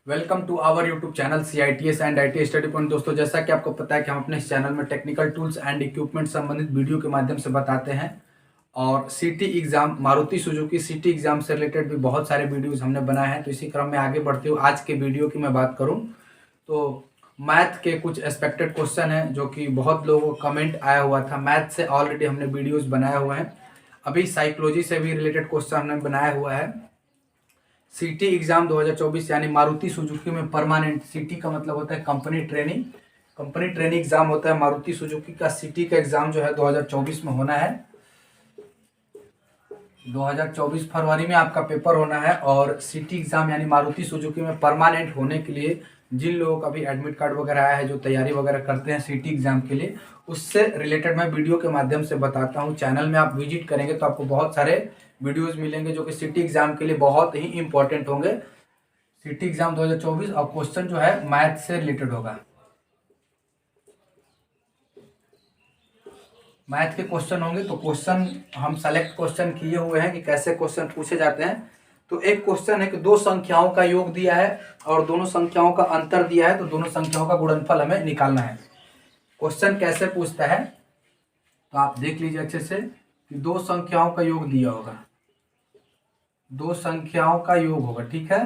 Welcome to our YouTube channel CITS and IT study point. दोस्तों, जैसा कि आपको पता है कि हम अपने इस चैनल में टेक्निकल टूल्स एंड इक्विपमेंट संबंधित वीडियो के माध्यम से बताते हैं। और city exam, Maruti Suzuki city exam से रिलेटेड भी बहुत सारे वीडियोस हमने बनाए हैं। तो इसी क्रम में आगे बढ़ते हुए आज के वीडियो की मैं बात करूं तो मैथ के कुछ एक्सपेक्टेड क्वेश्चन हैं जो कि बहुत लोगों को कमेंट आया हुआ था। मैथ से ऑलरेडी हमने वीडियोज़ बनाए हुए हैं। अभी साइकोलॉजी से भी रिलेटेड क्वेश्चन हमने बनाया हुआ है। सिटी एग्जाम 2024 यानी मारुति सुजुकी में परमानेंट, सिटी का मतलब होता है कंपनी ट्रेनिंग एग्जाम होता है। मारुति सुजुकी का सिटी का एग्जाम जो है 2024 में होना है। 2024 फरवरी में आपका पेपर होना है। और सिटी एग्जाम यानी मारुति सुजुकी में परमानेंट होने के लिए जिन लोगों का भी एडमिट कार्ड वगैरह आया है, जो तैयारी वगैरह करते हैं सिटी एग्जाम के लिए, उससे रिलेटेड मैं वीडियो के माध्यम से बताता हूं। चैनल में आप विजिट करेंगे तो आपको बहुत सारे वीडियोस मिलेंगे जो कि सिटी एग्जाम के लिए बहुत ही इंपॉर्टेंट होंगे। सिटी एग्जाम 2024 और क्वेश्चन जो है मैथ से रिलेटेड होगा। मैथ के क्वेश्चन होंगे। तो क्वेश्चन हम सेलेक्ट क्वेश्चन किए हुए हैं कि कैसे क्वेश्चन पूछे जाते हैं। तो एक क्वेश्चन है कि दो संख्याओं का योग दिया है और दोनों संख्याओं का अंतर दिया है, तो दोनों संख्याओं का गुणनफल हमें निकालना है। क्वेश्चन कैसे पूछता है तो आप देख लीजिए अच्छे से कि दो संख्याओं का योग दिया होगा, दो संख्याओं का योग होगा, ठीक है।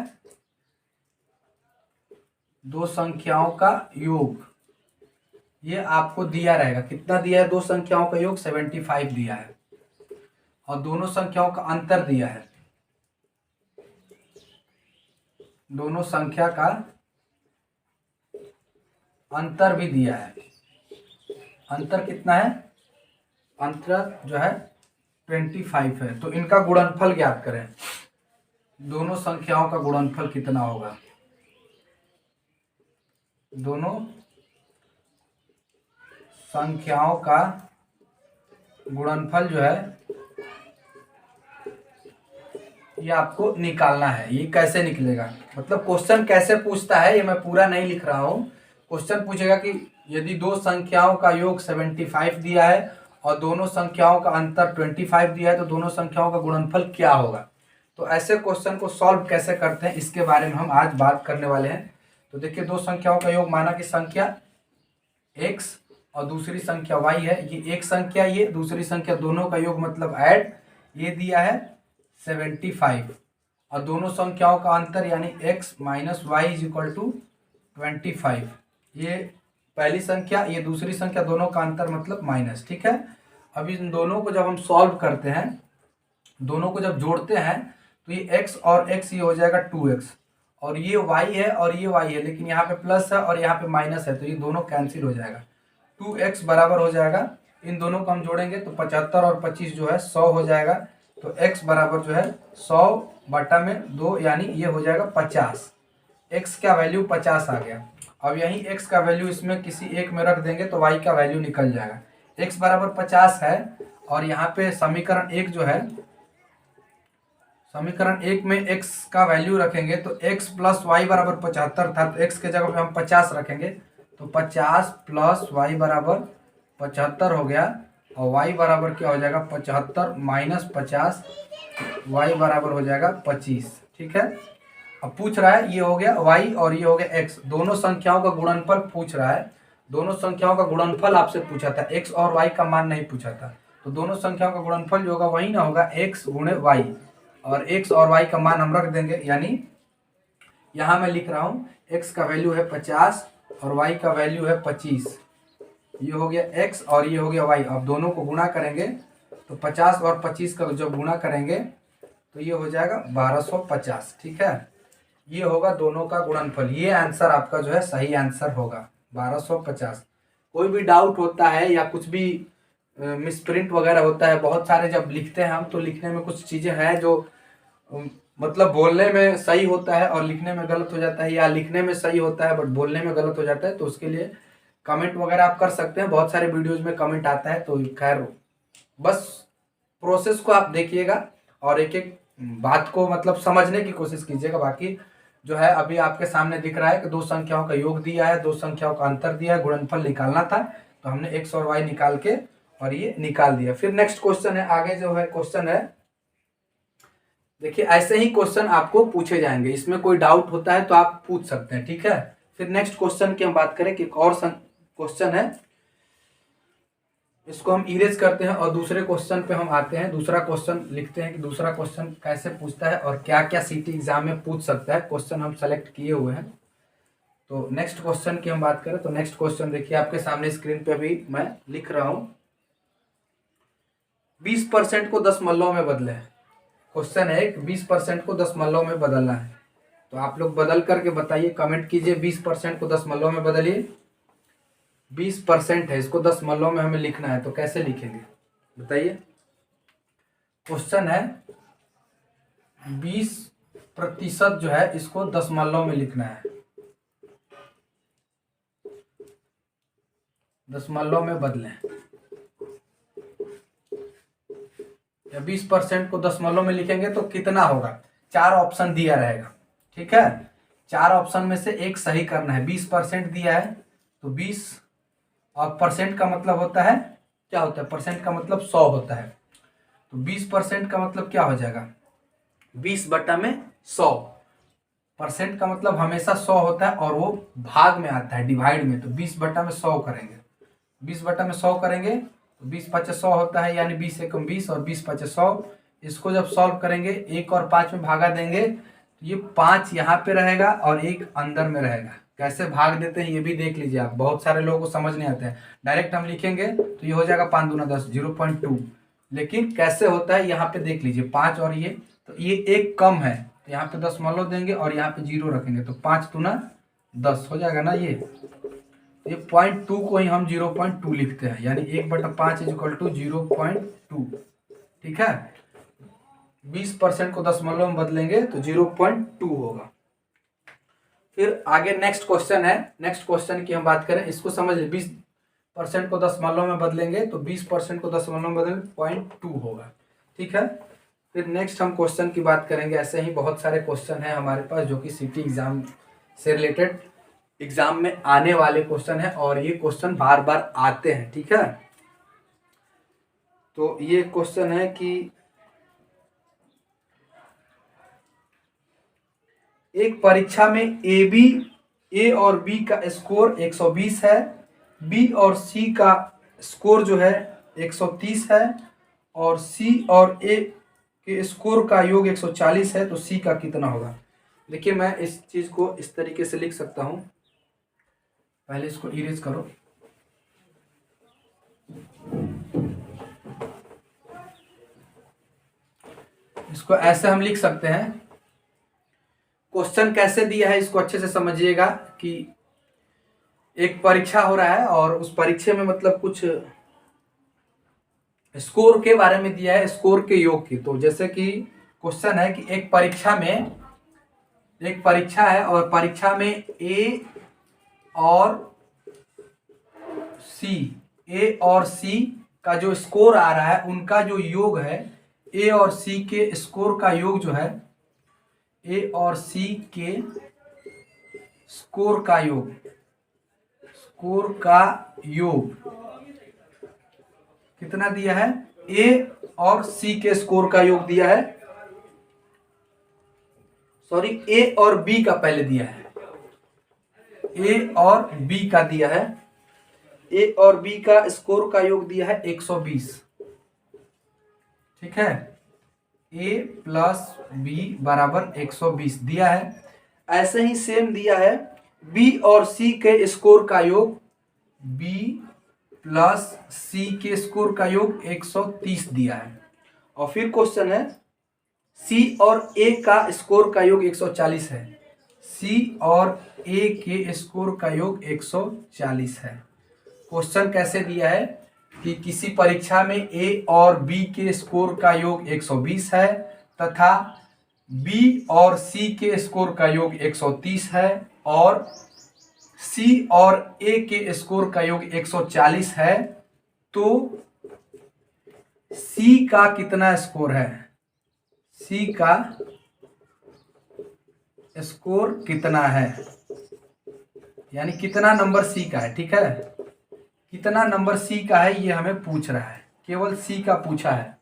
दो संख्याओं का योग ये आपको दिया रहेगा। कितना दिया है? दो संख्याओं का योग 75 दिया है। और दोनों संख्याओं का अंतर दिया है, दोनों संख्या का अंतर भी दिया है। अंतर कितना है? अंतर जो है 25 है। तो इनका गुणनफल ज्ञात करें। दोनों संख्याओं का गुणनफल कितना होगा? दोनों संख्याओं का गुणनफल जो है ये आपको निकालना है। ये कैसे निकलेगा, मतलब क्वेश्चन कैसे पूछता है ये मैं पूरा नहीं लिख रहा हूं। क्वेश्चन पूछेगा कि यदि दो संख्याओं का योग 75 दिया है और दोनों संख्याओं का अंतर 25 दिया है तो दोनों संख्याओं का गुणनफल क्या होगा। तो ऐसे क्वेश्चन को सॉल्व कैसे करते हैं इसके बारे में हम आज बात करने वाले हैं। तो देखिए, दो संख्याओं का योग, माना कि संख्या x और दूसरी संख्या y है। ये एक संख्या, ये दूसरी संख्या, दोनों का योग मतलब ऐड, ये दिया है 75। और दोनों संख्याओं का अंतर यानी x minus y is equal to 25। ये पहली संख्या, ये दूसरी संख्या, दोनों का अंतर मतलब माइनस, ठीक है। अब इन दोनों को जब हम सॉल्व करते हैं, दोनों को जब जोड़ते हैं तो ये x और x ये हो जाएगा 2x, और ये y है और ये y है, लेकिन यहाँ पे प्लस है और यहाँ पे माइनस है, तो ये दोनों कैंसिल हो जाएगा। 2x बराबर हो जाएगा, इन दोनों को हम जोड़ेंगे तो 75 और 25 जो है 100 हो जाएगा। तो x बराबर जो है 100 बटा में 2 यानी ये हो जाएगा 50। x का वैल्यू 50 आ गया। अब यही x का वैल्यू इसमें किसी एक में रख देंगे तो y का वैल्यू निकल जाएगा। x बराबर 50 है और यहाँ पे समीकरण 1 जो है, समीकरण 1 में x का वैल्यू रखेंगे तो x प्लस वाई बराबर 75 था, तो x के जगह पे हम 50 रखेंगे तो 50 प्लस वाई बराबर 75 हो गया। और y बराबर क्या हो जाएगा? 75 माइनस 50, y बराबर हो जाएगा 25, ठीक है। अब पूछ रहा है, ये हो गया y और ये हो गया x, दोनों संख्याओं का गुणनफल पूछ रहा है। दोनों संख्याओं का गुणनफल आपसे पूछा था, x और y का मान नहीं पूछा था। तो दोनों संख्याओं का गुणनफल जो होगा वही ना होगा, x गुणे y, और x और y का मान हम रख देंगे। यानी यहाँ मैं लिख रहा हूँ x का वैल्यू है 50 और y का वैल्यू है 25। ये हो गया x और ये हो गया y। अब दोनों को गुणा करेंगे तो 50 और 25 का जब गुणा करेंगे तो ये हो जाएगा 1250, ठीक है। ये होगा दोनों का गुणनफल। ये आंसर आपका जो है सही आंसर होगा 1250। कोई भी डाउट होता है या कुछ भी मिसप्रिंट वगैरह होता है, बहुत सारे जब लिखते हैं हम तो लिखने में कुछ चीज़ें हैं जो मतलब बोलने में सही होता है और लिखने में गलत हो जाता है, या लिखने में सही होता है बट बोलने में गलत हो जाता है, तो उसके लिए कमेंट वगैरह आप कर सकते हैं। बहुत सारे वीडियोज़ में कमेंट आता है, तो खैर बस प्रोसेस को आप देखिएगा और एक एक बात को मतलब समझने की कोशिश कीजिएगा। बाकी जो है अभी आपके सामने दिख रहा है कि दो संख्याओं का योग दिया है, दो संख्याओं का अंतर दिया है, गुणनफल निकालना था, तो हमने x और y निकाल के और ये निकाल दिया। फिर नेक्स्ट क्वेश्चन है, आगे जो है क्वेश्चन है देखिए ऐसे ही क्वेश्चन आपको पूछे जाएंगे, इसमें कोई डाउट होता है तो आप पूछ सकते हैं, ठीक है। फिर नेक्स्ट क्वेश्चन की हम बात करें कि एक और क्वेश्चन है, इसको हम इरेज करते हैं और दूसरे क्वेश्चन पे हम आते हैं। दूसरा क्वेश्चन लिखते हैं कि दूसरा क्वेश्चन कैसे पूछता है और क्या क्या सीटी एग्जाम में पूछ सकता है। क्वेश्चन हम सेलेक्ट किए हुए हैं। तो नेक्स्ट क्वेश्चन की हम बात करें तो नेक्स्ट क्वेश्चन देखिए आपके सामने स्क्रीन पे अभी मैं लिख रहा हूँ। 20% को दशमलव में बदले। क्वेश्चन है 20% को दशमलव में बदलना है, तो आप लोग बदल करके बताइए, कमेंट कीजिए। 20% को दशमलव में बदलिए। 20% है, इसको दशमलव में हमें लिखना है, तो कैसे लिखेंगे बताइए। क्वेश्चन है 20% जो है इसको दशमलव में लिखना है, दशमलव में बदलें। या 20% को दशमलव में लिखेंगे तो कितना होगा, 4 ऑप्शन दिया रहेगा, ठीक है। 4 ऑप्शन में से एक सही करना है। 20% दिया है तो 20, और परसेंट का मतलब होता है, क्या होता है, परसेंट का मतलब 100 होता है। तो 20% का मतलब क्या हो जाएगा, 20/100। परसेंट का मतलब हमेशा 100 होता है और वो भाग में आता है, डिवाइड में। तो 20/100 करेंगे, 20/100 करेंगे तो 20×5 होता है, यानी 20 एकम 20 और 20×5। इसको जब सॉल्व करेंगे 1 और 5 में भागा देंगे तो ये 5 यहाँ पे रहेगा और 1 अंदर में रहेगा। कैसे भाग देते हैं ये भी देख लीजिए आप, बहुत सारे लोगों को समझ नहीं आता है। डायरेक्ट हम लिखेंगे तो ये हो जाएगा 5 दूना 10, 0.2। लेकिन कैसे होता है यहाँ पे देख लीजिए, 5 और ये, तो ये 1 कम है तो यहाँ पे दशमलव देंगे और यहाँ पे 0 रखेंगे, तो 5 दूना 10 हो जाएगा ना। ये 0.2 को ही हम 0.2 लिखते हैं, यानी 1/5 = 0.2, ठीक है। 20% को दशमलव में बदलेंगे तो 0.2 होगा। फिर आगे नेक्स्ट क्वेश्चन है, नेक्स्ट क्वेश्चन की हम बात करें, इसको समझ लें। 20% को दशमलव में बदलेंगे तो 20% को दशमलव में बदलेंगे 0.2 होगा, ठीक है। फिर नेक्स्ट हम क्वेश्चन की बात करेंगे। ऐसे ही बहुत सारे क्वेश्चन हैं हमारे पास जो कि सिटी एग्जाम से रिलेटेड एग्जाम में आने वाले क्वेश्चन है, और ये क्वेश्चन बार बार आते हैं, ठीक है। तो ये क्वेश्चन है कि एक परीक्षा में ए और बी का स्कोर 120 है, बी और सी का स्कोर जो है 130 है, और सी और ए के स्कोर का योग 140 है, तो सी का कितना होगा। देखिए मैं इस चीज़ को इस तरीके से लिख सकता हूँ, पहले इसको इरेज करो। इसको ऐसे हम लिख सकते हैं। क्वेश्चन कैसे दिया है इसको अच्छे से समझिएगा कि एक परीक्षा हो रहा है और उस परीक्षा में मतलब कुछ स्कोर के बारे में दिया है, स्कोर के योग की। तो जैसे कि क्वेश्चन है कि एक परीक्षा है और परीक्षा में ए और सी का जो स्कोर आ रहा है, उनका जो योग है, ए और सी के स्कोर का योग जो है, ए और सी के स्कोर का योग कितना दिया है, ए और सी के स्कोर का योग दिया है, सॉरी ए और बी का पहले दिया है, ए और बी का दिया है, ए और बी का स्कोर का योग दिया है 120, ठीक है। ए प्लस बी बराबर 120 दिया है। ऐसे ही सेम दिया है बी और सी के स्कोर का योग, बी प्लस सी के स्कोर का योग 130 दिया है। और फिर क्वेश्चन है सी और ए का स्कोर का योग 140 है, सी और ए के स्कोर का योग 140 है। क्वेश्चन कैसे दिया है कि किसी परीक्षा में ए और बी के स्कोर का योग 120 है तथा बी और सी के स्कोर का योग 130 है, और सी और ए के स्कोर का योग 140 है, तो सी का कितना स्कोर है, सी का स्कोर कितना है, यानी कितना नंबर सी का है, ठीक है। कितना नंबर सी का है ये हमें पूछ रहा है, केवल सी का पूछा है।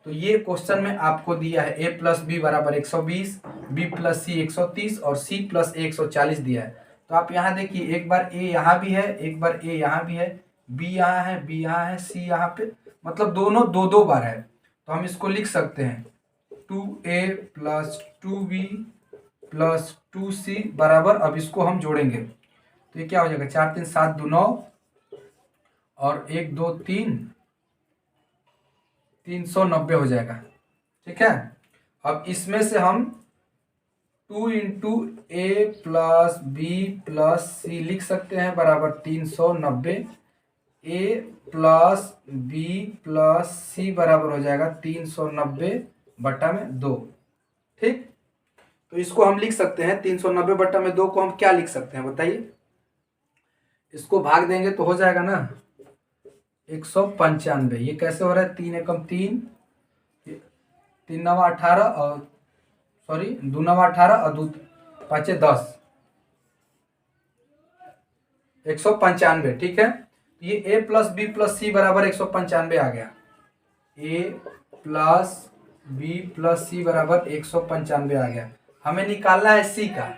तो ये क्वेश्चन में आपको दिया है a प्लस बी बराबर 120, b प्लस सी 130 और c प्लस a 140 दिया है। तो आप यहाँ देखिए, एक बार a यहाँ भी है, एक बार a यहाँ भी है, b यहाँ है, b यहाँ है, c यहाँ पे, मतलब दोनों दो दो बार है। तो हम इसको लिख सकते हैं 2a plus 2b plus 2c बराबर, अब इसको हम जोड़ेंगे तो ये क्या हो जाएगा, 4 3 7 2 9 और 1 2 3 390 हो जाएगा। ठीक है, अब इसमें से हम 2 इंटू ए प्लस बी प्लस सी लिख सकते हैं बराबर 390। ए प्लस बी प्लस सी बराबर हो जाएगा 390/2। ठीक, तो इसको हम लिख सकते हैं 390/2 को हम क्या लिख सकते हैं बताइए। इसको भाग देंगे तो हो जाएगा ना 195। ये कैसे हो रहा है, 3 एकम 3, 3 नवा 18 और सॉरी 2 नवा 18 और 2 पाँचे 10, 195। ठीक है, ये a प्लस बी प्लस सी बराबर 195 आ गया। a प्लस बी प्लस सी बराबर 195 आ गया। हमें निकालना है c का,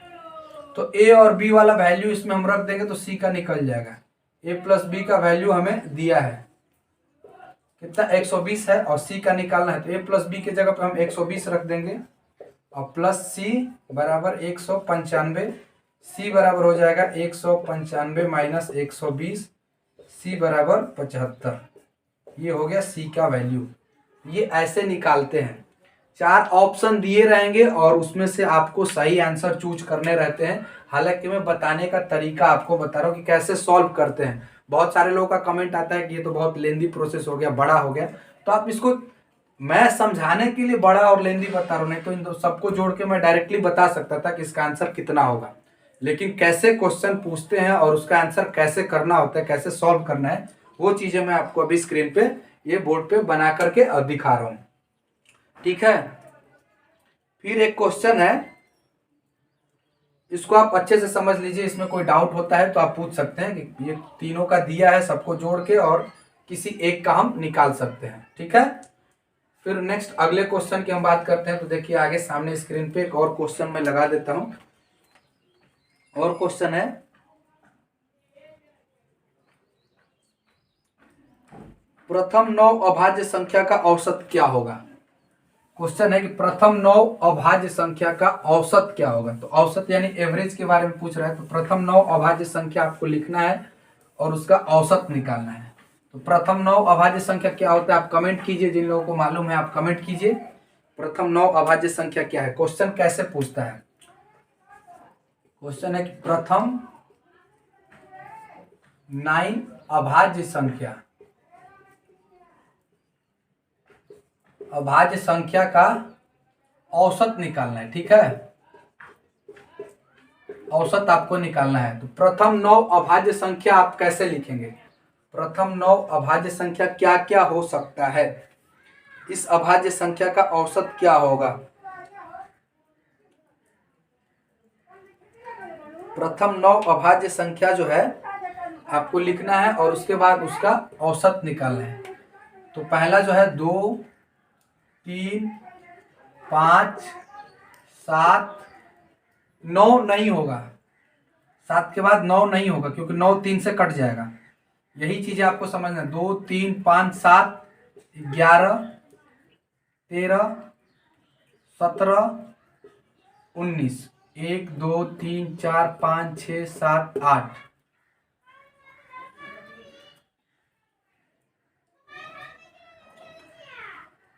तो a और b वाला वैल्यू इसमें हम रख देंगे तो c का निकल जाएगा। a प्लस बी का वैल्यू हमें दिया है कितना, 120 है, और c का निकालना है तो a प्लस बी के जगह पे हम 120 रख देंगे और प्लस c बराबर 195। c बराबर हो जाएगा 195 माइनस 120, c बराबर 75। ये हो गया c का वैल्यू। ये ऐसे निकालते हैं, 4 ऑप्शन दिए रहेंगे और उसमें से आपको सही आंसर चूज करने रहते हैं। हालांकि मैं बताने का तरीका आपको बता रहा हूँ कि कैसे सॉल्व करते हैं। बहुत सारे लोगों का कमेंट आता है कि ये तो बहुत लेंदी प्रोसेस हो गया, बड़ा हो गया, तो आप इसको, मैं समझाने के लिए बड़ा और लेंदी बता रहा हूँ, नहीं तो इन सबको जोड़ के मैं डायरेक्टली बता सकता था कि इसका आंसर कितना होगा। लेकिन कैसे क्वेश्चन पूछते हैं और उसका आंसर कैसे करना होता है, कैसे सॉल्व करना है, वो चीजें मैं आपको अभी स्क्रीन पे ये बोर्ड पे बना करके दिखा रहा हूँ। ठीक है, फिर एक क्वेश्चन है, इसको आप अच्छे से समझ लीजिए। इसमें कोई डाउट होता है तो आप पूछ सकते हैं कि ये तीनों का दिया है, सबको जोड़ के और किसी एक का हम निकाल सकते हैं। ठीक है, फिर नेक्स्ट अगले क्वेश्चन की हम बात करते हैं। तो देखिए आगे सामने स्क्रीन पे एक और क्वेश्चन मैं लगा देता हूं। और क्वेश्चन है, प्रथम 9 अभाज्य संख्या का औसत क्या होगा। क्वेश्चन है कि प्रथम 9 अभाज्य संख्या का औसत क्या होगा। तो औसत यानी एवरेज के बारे में पूछ रहा है। तो प्रथम 9 अभाज्य संख्या आपको लिखना है और उसका औसत निकालना है। तो प्रथम 9 अभाज्य संख्या क्या होता है आप कमेंट कीजिए, जिन लोगों को मालूम है आप कमेंट कीजिए। प्रथम 9 अभाज्य संख्या क्या है। क्वेश्चन कैसे पूछता है, क्वेश्चन है कि प्रथम 9 अभाज्य संख्या, अभाज्य संख्या का औसत निकालना है। ठीक है, औसत आपको निकालना है। तो प्रथम 9 अभाज्य संख्या आप कैसे लिखेंगे। प्रथम 9 अभाज्य संख्या क्या क्या हो सकता है, इस अभाज्य संख्या का औसत क्या होगा। प्रथम 9 अभाज्य संख्या जो है आपको लिखना है और उसके बाद उसका औसत निकालना है। तो पहला जो है 2 3 5 7 9 नहीं होगा, 7 के बाद 9 नहीं होगा क्योंकि 9 3 से कट जाएगा। यही चीजें आपको समझना है। 2 3 5 7 11 13 17 19 1 2 3 4 5 6 7 8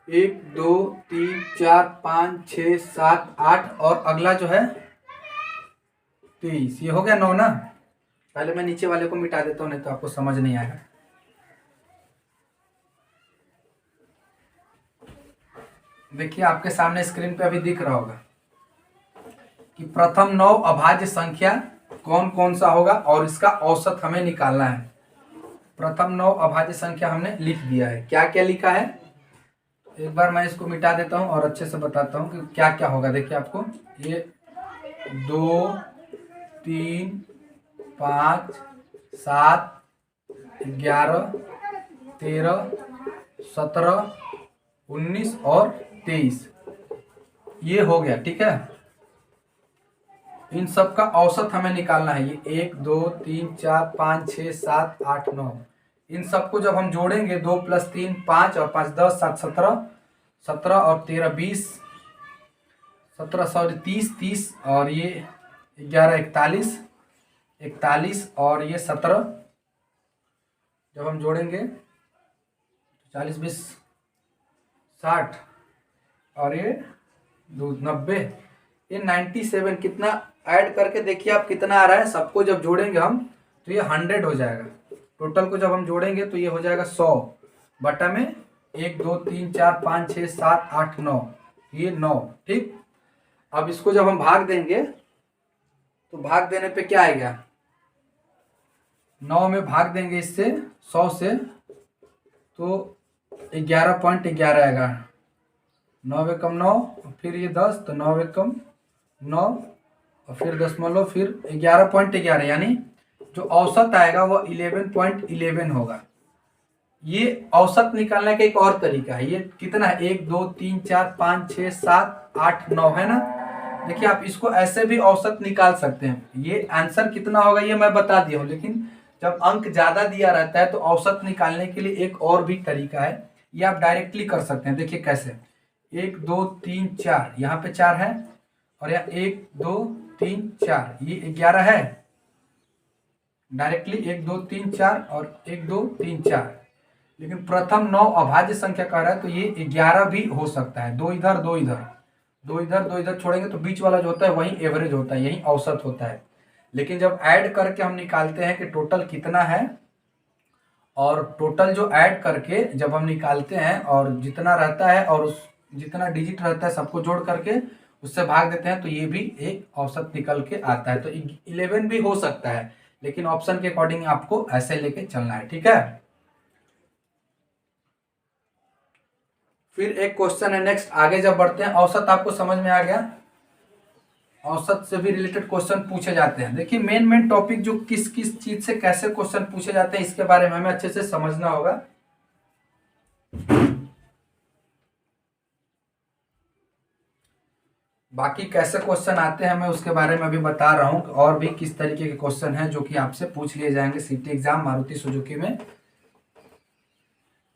1 2 3 4 5 6 7 8 और अगला जो है 23। ये हो गया 9 ना। पहले मैं नीचे वाले को मिटा देता हूँ नहीं तो आपको समझ नहीं आएगा। देखिए आपके सामने स्क्रीन पे अभी दिख रहा होगा कि प्रथम 9 अभाज्य संख्या कौन कौन सा होगा और इसका औसत हमें निकालना है। प्रथम 9 अभाज्य संख्या हमने लिख दिया है। क्या क्या लिखा है एक बार मैं इसको मिटा देता हूं और अच्छे से बताता हूं कि क्या क्या होगा। देखिए आपको ये 2 3 5 7 11 13 17 19 और 23 ये हो गया। ठीक है, इन सब का औसत हमें निकालना है। ये 1 2 3 4 5 6 7 8 9, इन सबको जब हम जोड़ेंगे 2 + 3 5 और 5 10 7 17, 17 और 13 20, 17 सॉरी 30 30 और ये 11 41, 41 और ये 17 जब हम जोड़ेंगे 40 20 60 और ये 90, ये 97 कितना ऐड करके देखिए आप कितना आ रहा है। सबको जब जोड़ेंगे हम तो ये 100 हो जाएगा। टोटल को जब हम जोड़ेंगे तो ये हो जाएगा 100 बटा में 1 2 3 4 5 6 7 8 9, ये 9। ठीक, अब इसको जब हम भाग देंगे तो भाग देने पे क्या आएगा, 9 में भाग देंगे इससे 100 से तो 11.11 आएगा। 9 एकम 9, फिर ये 10 तो 9 एकम 9 और फिर दशमलव फिर 11.11, यानी जो औसत आएगा वो 11.11 होगा। ये औसत निकालने का एक और तरीका है। ये कितना है, 1 2 3 4 5 6 7 8 9 है ना। देखिए आप इसको ऐसे भी औसत निकाल सकते हैं। ये आंसर कितना होगा ये मैं बता दिया हूँ, लेकिन जब अंक ज्यादा दिया रहता है तो औसत निकालने के लिए एक और भी तरीका है। ये आप डायरेक्टली कर सकते हैं। देखिए कैसे, 1 2 3 4, यहाँ पे 4 है और यहाँ 1 2 3 4, ये 11 है। डायरेक्टली 1 2 3 4 और 1 2 3 4, लेकिन प्रथम 9 अभाज्य संख्या कह रहा है तो ये 11 भी हो सकता है। 2 इधर 2 इधर, 2 इधर 2 इधर छोड़ेंगे तो बीच वाला जो होता है वही एवरेज होता है, यही औसत होता है। लेकिन जब ऐड करके हम निकालते हैं कि टोटल कितना है, और टोटल जो ऐड करके जब हम निकालते हैं और जितना रहता है और उस जितना डिजिट रहता है सबको जोड़ करके उससे भाग देते हैं तो ये भी एक औसत निकल के आता है। तो 11 भी हो सकता है, लेकिन ऑप्शन के अकॉर्डिंग आपको ऐसे लेके चलना है। ठीक है, फिर एक क्वेश्चन है नेक्स्ट, आगे जब बढ़ते हैं। औसत आपको समझ में आ गया, औसत से भी रिलेटेड क्वेश्चन पूछे जाते हैं। देखिए मेन टॉपिक जो किस किस चीज से कैसे क्वेश्चन पूछे जाते हैं इसके बारे में हमें अच्छे से समझना होगा। बाकी कैसे क्वेश्चन आते हैं मैं उसके बारे में अभी बता रहा हूं, और भी किस तरीके के क्वेश्चन हैं जो कि आपसे पूछ लिए जाएंगे सिटी एग्जाम मारुति सुजुकी में।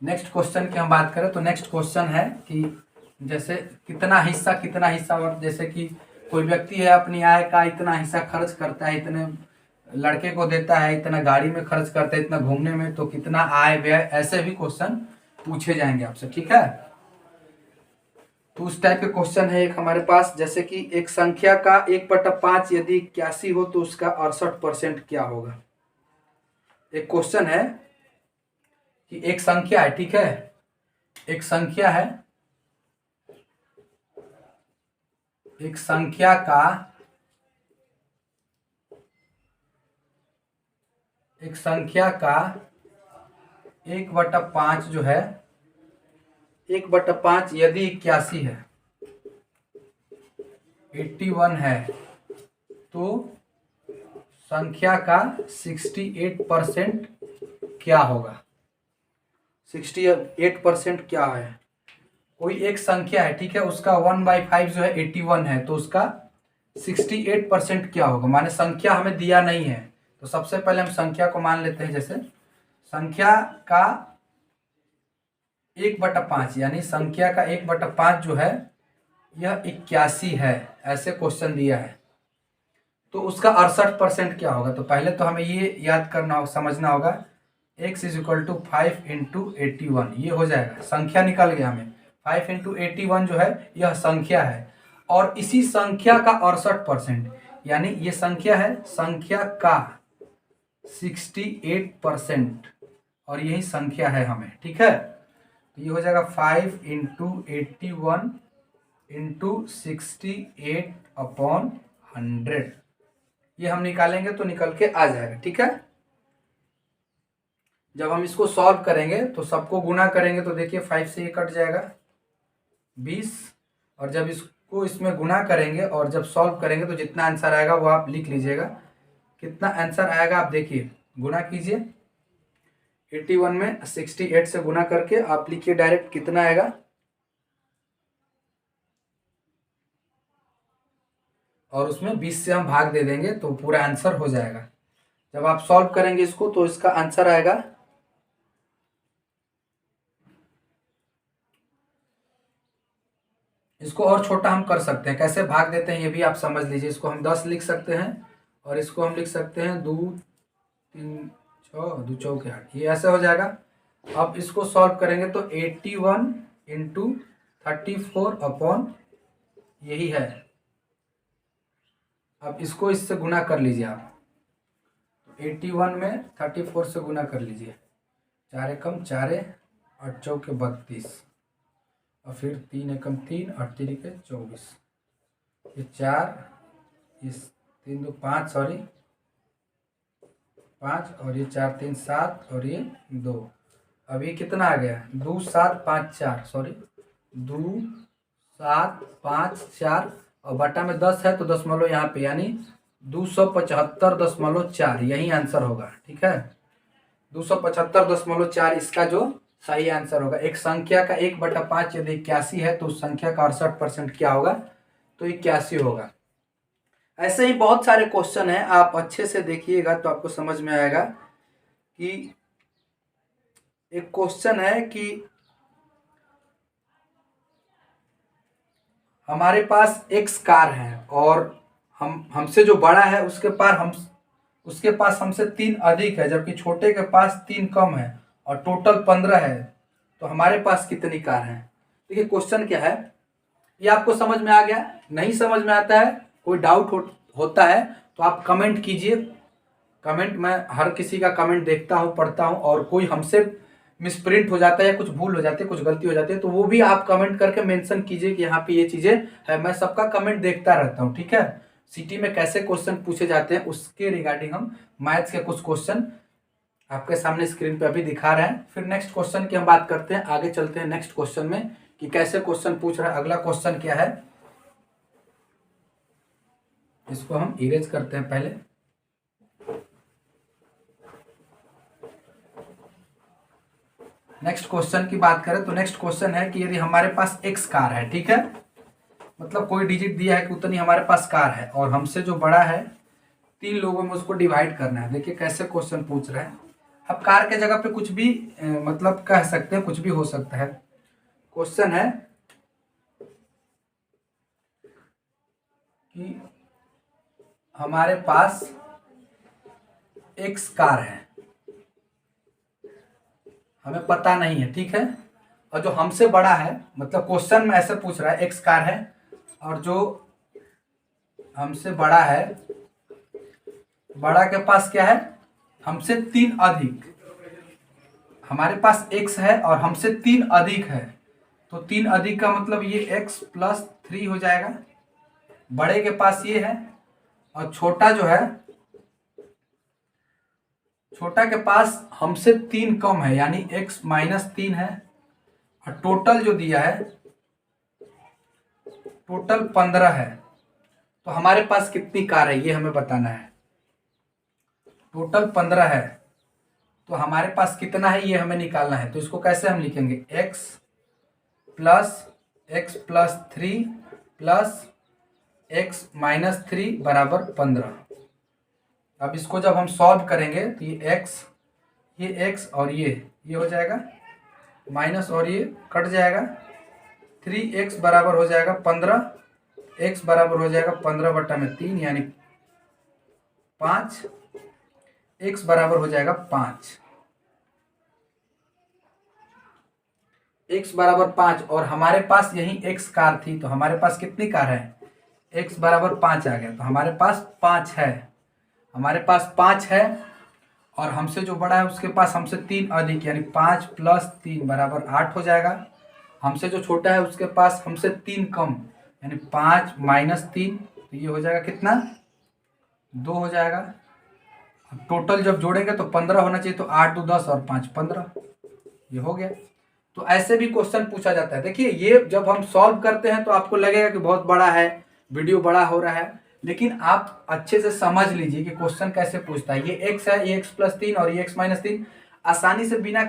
नेक्स्ट क्वेश्चन की हम बात करें तो नेक्स्ट क्वेश्चन है कि जैसे कितना हिस्सा, और जैसे कि कोई व्यक्ति है अपनी आय का इतना हिस्सा खर्च करता है, इतने लड़के को देता है, इतना गाड़ी में खर्च करता है, इतना घूमने में, तो कितना आय व्यय, ऐसे भी क्वेश्चन पूछे जाएंगे आपसे। ठीक है, तो उस टाइप के क्वेश्चन है एक हमारे पास, जैसे कि एक संख्या का 1/5 यदि 81 हो तो उसका 68% क्या होगा। एक क्वेश्चन है कि एक संख्या है, ठीक है, एक संख्या है, एक संख्या का 1/5 जो है, 1/5 यदि 81 है, 81 है, तो संख्या का 68% क्या होगा। 68% क्या है, कोई एक संख्या है, ठीक है, उसका 1/5 जो है 81 है, तो उसका 68% क्या होगा। माने संख्या हमें दिया नहीं है, तो सबसे पहले हम संख्या को मान लेते हैं। जैसे संख्या का 1/5 यानी संख्या का 1/5 जो है यह 81 है, ऐसे क्वेश्चन दिया है, तो उसका 68% क्या होगा। तो पहले तो हमें ये याद करना होगा, समझना होगा, x = 5 × 81, ये हो जाएगा, संख्या निकल गया हमें। 5 × 81 जो है यह संख्या है, और इसी संख्या का 68% यानी ये संख्या है, संख्या का 68%, और यही संख्या है हमें। ठीक है, तो ये हो जाएगा 5 × 81 × 68/100, ये हम निकालेंगे तो निकल के आ जाएगा। ठीक है, जब हम इसको सॉल्व करेंगे तो सबको गुना करेंगे तो देखिए 5 से ये कट जाएगा 20, और जब इसको इसमें गुना करेंगे और जब सॉल्व करेंगे तो जितना आंसर आएगा वो आप लिख लीजिएगा। कितना आंसर आएगा आप देखिए, गुना कीजिए, 81 में 68 से गुना करके आप लिखिए डायरेक्ट कितना आएगा, और उसमें 20 से हम भाग दे देंगे तो पूरा आंसर हो जाएगा। जब आप सॉल्व करेंगे इसको तो इसका आंसर आएगा इसको और छोटा हम कर सकते हैं, कैसे भाग देते हैं ये भी आप समझ लीजिए। इसको हम 10 लिख सकते हैं और इसको हम लिख सकते हैं 2 3 6 2 चौके 8, ये ऐसे हो जाएगा। अब इसको सॉल्व करेंगे तो 81 इंटू 34 अपॉन यही है। अब इसको इससे गुना कर लीजिए आप, 81 में 34 से गुना कर लीजिए, 4 एकम 4 8 चौके 32 और फिर 3 एकम 3 8 तिरिके 24, ये 4 इस 3 2 5 सॉरी 5 और ये 4 3 7 और ये 2। अब ये कितना आ गया 2 7 5 4 सॉरी 2 7 5 4 और बटा में 10 है तो दशमलव यहाँ पे, यानी 275.4 यही आंसर होगा। ठीक है, 275.4 इसका जो सही आंसर होगा। एक संख्या का 1/5 यदि 81 है तो उस संख्या का 68% क्या होगा, तो 81 होगा। ऐसे ही बहुत सारे क्वेश्चन हैं, आप अच्छे से देखिएगा तो आपको समझ में आएगा कि एक क्वेश्चन है कि हमारे पास एक्स कार है और हमसे जो बड़ा है उसके पास हमसे 3 अधिक है, जबकि छोटे के पास 3 कम है और टोटल 15 है, तो हमारे पास कितनी कार हैं। देखिए क्वेश्चन क्या है, ये आपको समझ में आ गया। नहीं समझ में आता है, कोई डाउट होता है तो आप कमेंट कीजिए। कमेंट मैं हर किसी का कमेंट देखता हूँ, पढ़ता हूँ, और कोई हमसे मिसप्रिंट हो जाता है या कुछ भूल हो जाती है, कुछ गलती हो जाती है, तो वो भी आप कमेंट करके मेंशन कीजिए कि यहाँ पे ये चीज़ें है। मैं सबका कमेंट देखता रहता हूँ। ठीक है, सिटी में कैसे क्वेश्चन पूछे जाते हैं उसके रिगार्डिंग हम मैथ्स के कुछ क्वेश्चन आपके सामने स्क्रीन पे अभी दिखा रहे हैं। फिर नेक्स्ट क्वेश्चन की हम बात करते हैं, आगे चलते हैं नेक्स्ट क्वेश्चन में कि कैसे क्वेश्चन पूछ रहा है। अगला क्वेश्चन क्या है, इसको हम इरेज करते हैं पहले। नेक्स्ट क्वेश्चन की बात करें तो नेक्स्ट क्वेश्चन है कि यदि हमारे पास एक्स कार है, ठीक है, मतलब कोई डिजिट दिया है कि उतनी हमारे पास कार है और हमसे जो बड़ा है 3 लोगों में उसको डिवाइड करना है। देखिए कैसे क्वेश्चन पूछ रहे हैं। अब कार के जगह पे कुछ भी मतलब कह सकते हैं, कुछ भी हो सकता है। क्वेश्चन है कि हमारे पास एक्स कार है, हमें पता नहीं है, ठीक है, और जो हमसे बड़ा है, मतलब क्वेश्चन में ऐसे पूछ रहा है एक्स कार है और जो हमसे बड़ा है, बड़ा के पास क्या है, हमसे 3 अधिक। हमारे पास x है और हमसे 3 अधिक है, तो 3 अधिक का मतलब ये x प्लस 3 हो जाएगा। बड़े के पास ये है और छोटा जो है, छोटा के पास हमसे 3 कम है, यानी x माइनस 3 है। और टोटल जो दिया है टोटल 15 है। तो हमारे पास कितनी कार है ये हमें बताना है। टोटल 15 है तो हमारे पास कितना है ये हमें निकालना है। तो इसको कैसे हम लिखेंगे, x plus 3 plus x minus 3 बराबर 15। अब इसको जब हम सॉल्व करेंगे तो ये x और ये हो जाएगा माइनस और ये कट जाएगा। 3x बराबर हो जाएगा 15, x बराबर हो जाएगा 15/3 यानी 5, x बराबर हो जाएगा 5, x बराबर 5। और हमारे पास यही x कार थी, तो हमारे पास कितनी कार है, x बराबर 5 आ गया, तो हमारे पास 5 है। हमारे पास 5 है और हमसे जो बड़ा है उसके पास हमसे 3 अधिक, यानी 5 प्लस 3 बराबर 8 हो जाएगा। हमसे जो छोटा है उसके पास हमसे 3 कम, यानी 5 माइनस 3, तो ये हो जाएगा कितना, 2 हो जाएगा। अब टोटल जब जोड़ेंगे तो 15 होना चाहिए, तो 8 2 10 और 5 15, ये हो गया। तो ऐसे भी क्वेश्चन पूछा जाता है। देखिए ये जब हम सॉल्व करते हैं तो आपको लगेगा कि बहुत बड़ा है, वीडियो बड़ा हो रहा है, लेकिन आप अच्छे से समझ लीजिए कि क्वेश्चन कैसे पूछता है। ये x है, ये x प्लस 3 और ये x माइनस 3, आसानी से बिना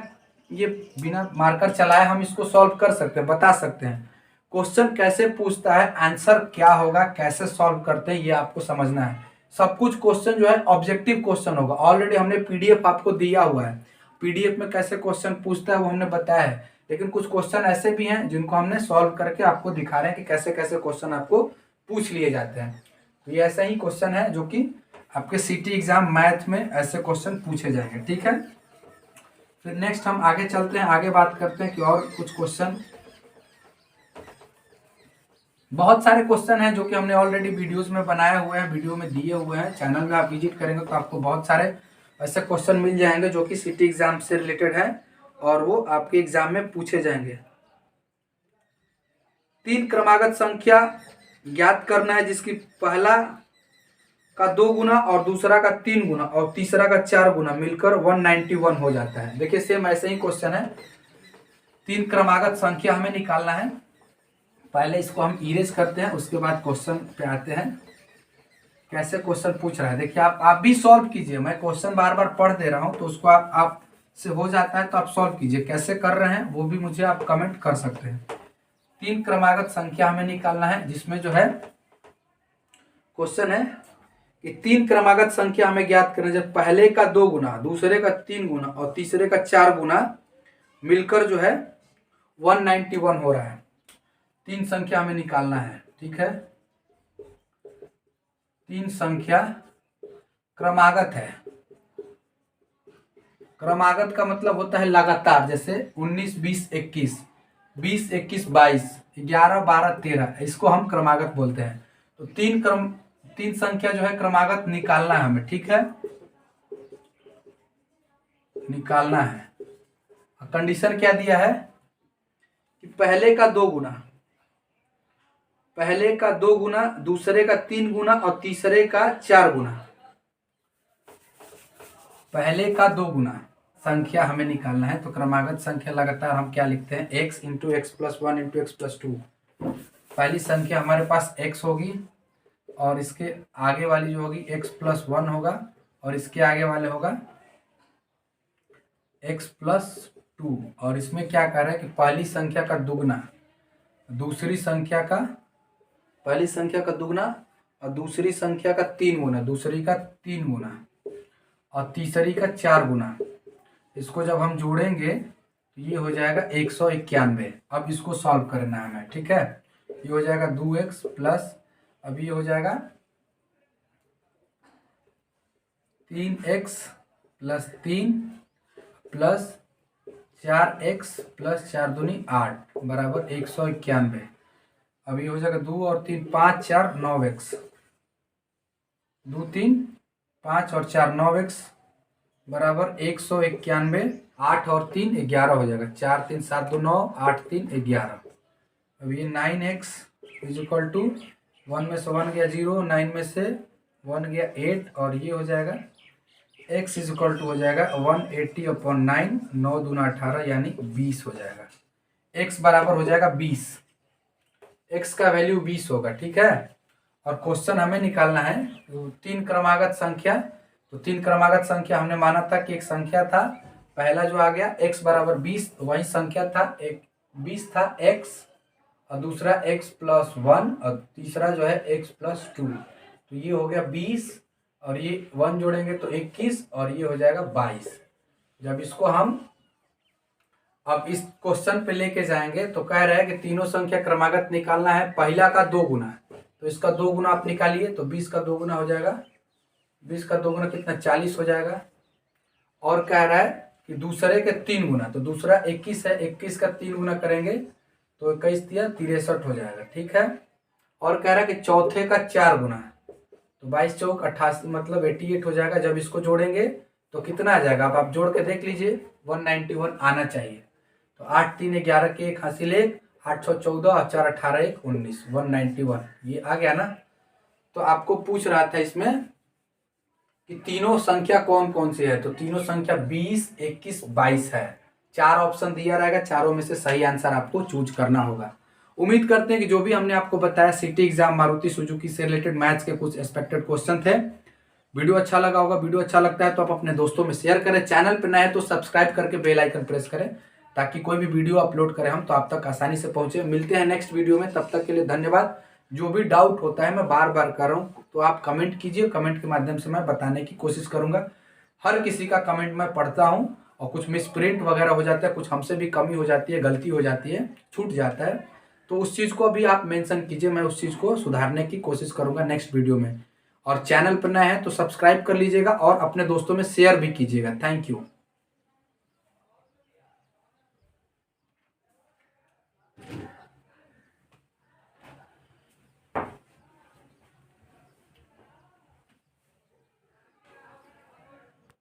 मार्कर चलाए हम इसको सॉल्व कर सकते हैं, बता सकते हैं। क्वेश्चन कैसे पूछता है, आंसर क्या होगा, कैसे सॉल्व करते हैं, ये आपको समझना है। सब कुछ क्वेश्चन जो है ऑब्जेक्टिव क्वेश्चन होगा। ऑलरेडी हमने पीडीएफ आपको दिया हुआ है, पीडीएफ में कैसे क्वेश्चन पूछता है वो हमने बताया है। लेकिन कुछ क्वेश्चन ऐसे भी हैं जिनको हमने सॉल्व करके आपको दिखा रहे हैं कि कैसे कैसे क्वेश्चन आपको पूछ लिए जाते हैं। तो ये ऐसा ही क्वेश्चन है जो कि आपके सीटी एग्जाम मैथ में ऐसे क्वेश्चन पूछे जाएंगे, ठीक है। फिर नेक्स्ट हम आगे चलते हैं, आगे बात करते हैं कि और कुछ क्वेश्चन, बहुत सारे क्वेश्चन हैं जो कि हमने ऑलरेडी वीडियोस में बनाए हुए हैं, वीडियो में दिए हुए हैं। चैनल में आप विजिट करेंगे तो आपको बहुत सारे ऐसे क्वेश्चन मिल जाएंगे जो कि सिटी एग्जाम से रिलेटेड है और वो आपके एग्जाम में पूछे जाएंगे। 3 क्रमागत संख्या ज्ञात करना है जिसकी पहला का 2 गुना और दूसरा का 3 गुना और तीसरा का 4 गुना मिलकर 191 हो जाता है। देखिए सेम ऐसे ही क्वेश्चन है। 3 क्रमागत संख्या हमें निकालना है। पहले इसको हम इरेज करते हैं, उसके बाद क्वेश्चन पे आते हैं कैसे क्वेश्चन पूछ रहा है। देखिए आप भी सॉल्व कीजिए, मैं क्वेश्चन बार बार पढ़ दे रहा हूं तो उसको आप से हो जाता है तो आप सॉल्व कीजिए। कैसे कर रहे हैं वो भी मुझे आप कमेंट कर सकते हैं। 3 क्रमागत संख्या हमें निकालना है जिसमें जो है क्वेश्चन है कि 3 क्रमागत संख्या हमें ज्ञात करना है जब पहले का 2 गुना, दूसरे का 3 गुना और तीसरे का 4 गुना मिलकर जो है 191 हो रहा है। 3 संख्या हमें निकालना है, ठीक है। 3 संख्या क्रमागत है। क्रमागत का मतलब होता है लगातार, जैसे 19 20 21, 20 21 22, 11 12 13, इसको हम क्रमागत बोलते हैं। तो 3 संख्या जो है क्रमागत निकालना है हमें, ठीक है, निकालना है। कंडीशन क्या दिया है कि पहले का 2 गुना, पहले का 2 गुना, दूसरे का 3 गुना और तीसरे का 4 गुना। पहले का 2 गुना संख्या हमें निकालना है। तो क्रमागत संख्या लगातार हम क्या लिखते हैं, x into x plus 1 into x plus 2। पहली संख्या हमारे पास x होगी और इसके आगे वाली जो होगी x प्लस 1 होगा और इसके आगे वाले होगा x प्लस 2। और इसमें क्या कर रहा है कि पहली संख्या का दुगना दूसरी संख्या का, पहली संख्या का दुगना और दूसरी संख्या का 3 गुना, दूसरी का 3 गुना और तीसरी का 4 गुना। इसको जब हम जोड़ेंगे तो ये हो जाएगा 191। अब इसको सॉल्व करना है हमें, ठीक है। ये हो जाएगा 2x प्लस, अब ये हो जाएगा 3x plus 3 plus 4x plus 4 दूनी 8 बराबर 191। अब ये हो जाएगा 2 और 3 5 4 9x, 2 3 5 और 4 9x बराबर 191। 8 और 3 11 हो जाएगा, 4 3 7 2 9, 8 3 11। अब ये 9x इज इक्वल टू 1 में से 1 गया 0, 9 में से 1 गया 8 और ये हो जाएगा x इज इक्वल टू हो जाएगा 180/9, 9 दूना 18 यानी 20 हो जाएगा। x बराबर हो जाएगा 20, x का वैल्यू 20 होगा, ठीक है। और क्वेश्चन हमें निकालना है 3 क्रमागत संख्या। तो 3 क्रमागत संख्या हमने माना था कि एक संख्या था, पहला जो आ गया x बराबर 20, वही संख्या था, एक 20 था x और दूसरा x प्लस 1 और तीसरा जो है x प्लस 2। तो ये हो गया 20 और ये 1 जोड़ेंगे तो 21 और ये हो जाएगा 22। जब इसको हम अब इस क्वेश्चन पे लेके जाएंगे तो कह रहे हैं कि तीनों संख्या क्रमागत निकालना है, पहला का 2 गुना, तो इसका 2 गुना आप निकालिए तो 20 का 2 गुना हो जाएगा, 20 का 2 गुना कितना 40 हो जाएगा। और कह रहा है कि दूसरे के 3 गुना, तो दूसरा 21 है, 21 का 3 गुना करेंगे तो 21 दिया 63 हो जाएगा, ठीक है। और कह रहा है कि चौथे का 4 गुना, तो 22 चौक 88 मतलब 88 हो जाएगा। जब इसको जोड़ेंगे तो कितना आ जाएगा, अब आप जोड़ के देख लीजिए, 191 आना चाहिए। तो 8 3 11 के 1 हासिल 1, 8 6 14 और 4 18 1 19, 191 ये आ गया ना। तो आपको पूछ रहा था इसमें कि तीनों संख्या कौन कौन सी है, तो तीनों संख्या 20 21 22 है। 4 ऑप्शन दिया रहेगा, चारों में से सही आंसर आपको चूज करना होगा। उम्मीद करते हैं कि जो भी हमने आपको बताया सिटी एग्जाम मारुति सुजुकी से रिलेटेड मैथ्स के कुछ एक्सपेक्टेड क्वेश्चन थे। वीडियो अच्छा लगा होगा, वीडियो अच्छा लगता है तो आप अपने दोस्तों में शेयर करें, चैनल पर नए हैं तो सब्सक्राइब करके बेल आइकन प्रेस करें ताकि कोई भी वीडियो अपलोड करें हम तो आप तक आसानी से पहुंचे। मिलते हैं नेक्स्ट वीडियो में, तब तक के लिए धन्यवाद। जो भी डाउट होता है मैं बार बार कर रहा हूँ, तो आप कमेंट कीजिए, कमेंट के माध्यम से मैं बताने की कोशिश करूँगा। हर किसी का कमेंट मैं पढ़ता हूँ, और कुछ मिसप्रिंट वगैरह हो जाता है, कुछ हमसे भी कमी हो जाती है, गलती हो जाती है, छूट जाता है, तो उस चीज़ को भी आप मेंशन कीजिए, मैं उस चीज़ को सुधारने की कोशिश करूँगा नेक्स्ट वीडियो में। और चैनल पर नए हैं तो सब्सक्राइब कर लीजिएगा और अपने दोस्तों में शेयर भी कीजिएगा। Thank you.